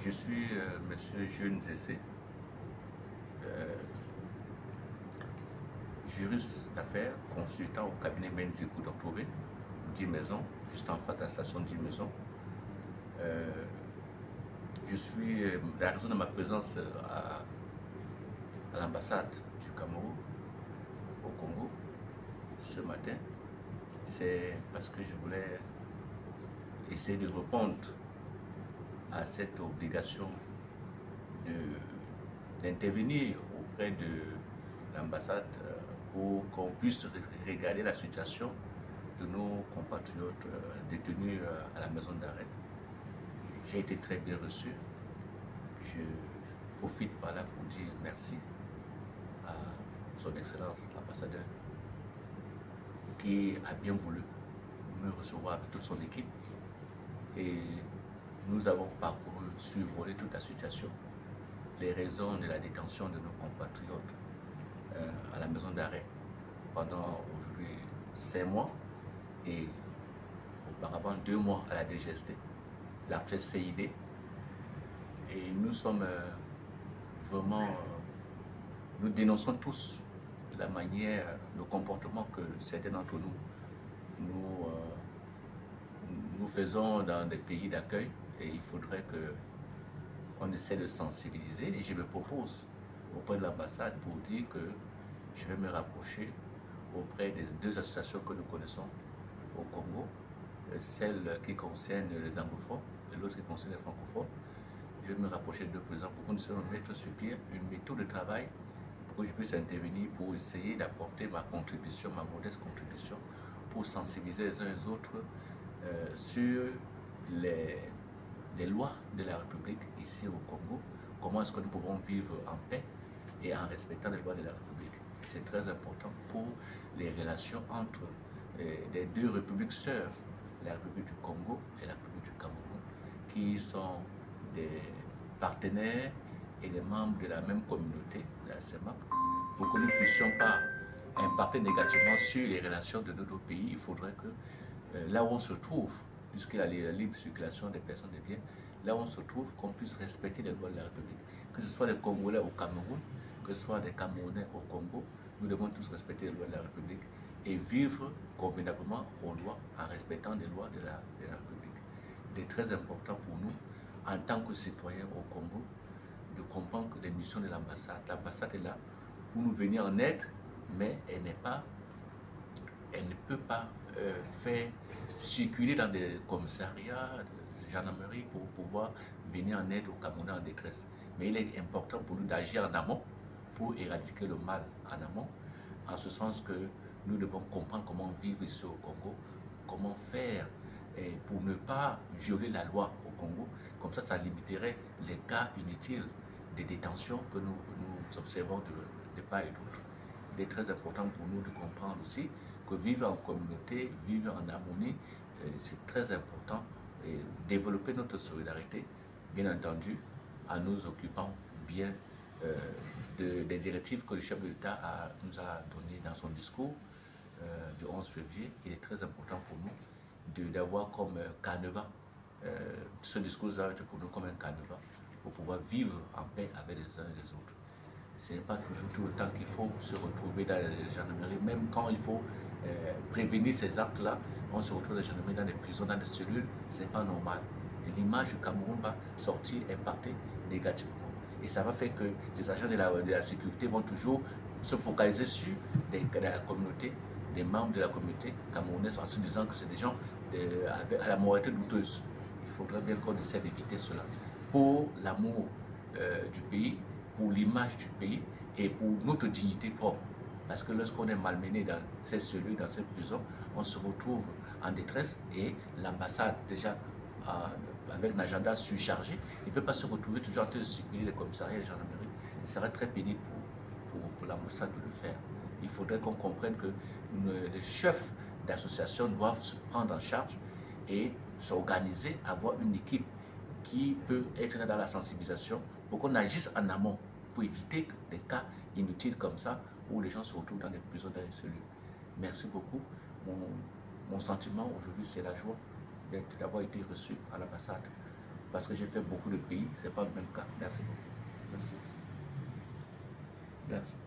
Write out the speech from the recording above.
Je suis Monsieur Jules Zessé, juriste d'affaires, consultant au cabinet Benzikou d'Octobre, 10 maisons, juste en face de la station 10 maisons. Je suis, la raison de ma présence à l'ambassade du Cameroun au Congo ce matin, c'est parce que je voulais essayer de répondre à cette obligation d'intervenir auprès de l'ambassade pour qu'on puisse regarder la situation de nos compatriotes détenus à la maison d'arrêt. J'ai été très bien reçu. Je profite par là pour dire merci à son Excellence l'ambassadeur qui a bien voulu me recevoir avec toute son équipe. Et nous avons parcouru, survolé toute la situation, les raisons de la détention de nos compatriotes à la maison d'arrêt pendant aujourd'hui 5 mois et auparavant 2 mois à la DGST, l'actuelle CID. Et nous sommes vraiment, nous dénonçons tous la manière, le comportement que certains d'entre nous faisons dans des pays d'accueil, et il faudrait qu'on essaie de sensibiliser. Et je me propose auprès de l'ambassade pour dire que je vais me rapprocher auprès des 2 associations que nous connaissons au Congo, celle qui concerne les anglophones et l'autre qui concerne les francophones. Je vais me rapprocher de 2 présidents pour qu'on puisse mettre sur pied une méthode de travail pour que je puisse intervenir pour essayer d'apporter ma contribution, ma modeste contribution, pour sensibiliser les uns et les autres sur les lois de la République ici au Congo, comment est-ce que nous pouvons vivre en paix et en respectant les lois de la République. C'est très important pour les relations entre les 2 républiques sœurs, la République du Congo et la République du Cameroun, qui sont des partenaires et des membres de la même communauté, de la CEMAC. Pour que nous ne puissions pas impacter négativement sur les relations de nos 2 pays, il faudrait que là où on se trouve, puisqu'il y a la libre circulation des personnes et des biens, là où on se trouve, qu'on puisse respecter les lois de la République. Que ce soit des Congolais au Cameroun, que ce soit des Camerounais au Congo, nous devons tous respecter les lois de la République et vivre convenablement aux lois en respectant les lois de la République. Il est très important pour nous, en tant que citoyens au Congo, de comprendre que les missions de l'ambassade est là pour nous venir en aide, mais elle ne peut pas faire circuler dans des commissariats, de gendarmerie pour pouvoir venir en aide aux Camerounais en détresse. Mais il est important pour nous d'agir en amont pour éradiquer le mal en amont, en ce sens que nous devons comprendre comment vivre ici au Congo, comment faire pour ne pas violer la loi au Congo. Comme ça limiterait les cas inutiles de détention que nous observons de part et d'autre. Il est très important pour nous de comprendre aussi que vivre en communauté, vivre en harmonie, c'est très important. Et développer notre solidarité, bien entendu, en nous occupant bien des directives que le chef de l'État nous a données dans son discours du 11 février. Il est très important pour nous d'avoir comme canevas, ce discours-là est pour nous comme un canevas, pour pouvoir vivre en paix avec les uns et les autres. Ce n'est pas toujours tout le temps qu'il faut se retrouver dans les gendarmeries, même quand il faut prévenir ces actes-là, on se retrouve dans les gendarmeries, dans des prisons, dans des cellules, ce n'est pas normal. Et l'image du Cameroun va sortir impactée négativement. Et ça va faire que les agents de la sécurité vont toujours se focaliser sur la communauté, des membres de la communauté camerounaise, en se disant que c'est des gens à la moralité douteuse. Il faudrait bien qu'on essaie d'éviter cela. Pour l'amour du pays, pour l'image du pays et pour notre dignité propre. Parce que lorsqu'on est malmené dans ces cellules, dans cette prison, on se retrouve en détresse et l'ambassade, déjà avec un agenda surchargé, il ne peut pas se retrouver toujours en train de circuler les commissariats et les gendarmeries. Ce serait très pénible pour l'ambassade de le faire. Il faudrait qu'on comprenne que les chefs d'association doivent se prendre en charge et s'organiser, avoir une équipe qui peut être dans la sensibilisation pour qu'on agisse en amont pour éviter des cas inutiles comme ça où les gens se retrouvent dans des prisons, dans les cellules. Merci beaucoup. Mon sentiment aujourd'hui, c'est la joie d'avoir été reçu à l'ambassade Parce que j'ai fait beaucoup de pays, ce n'est pas le même cas. Merci beaucoup. Merci. Merci.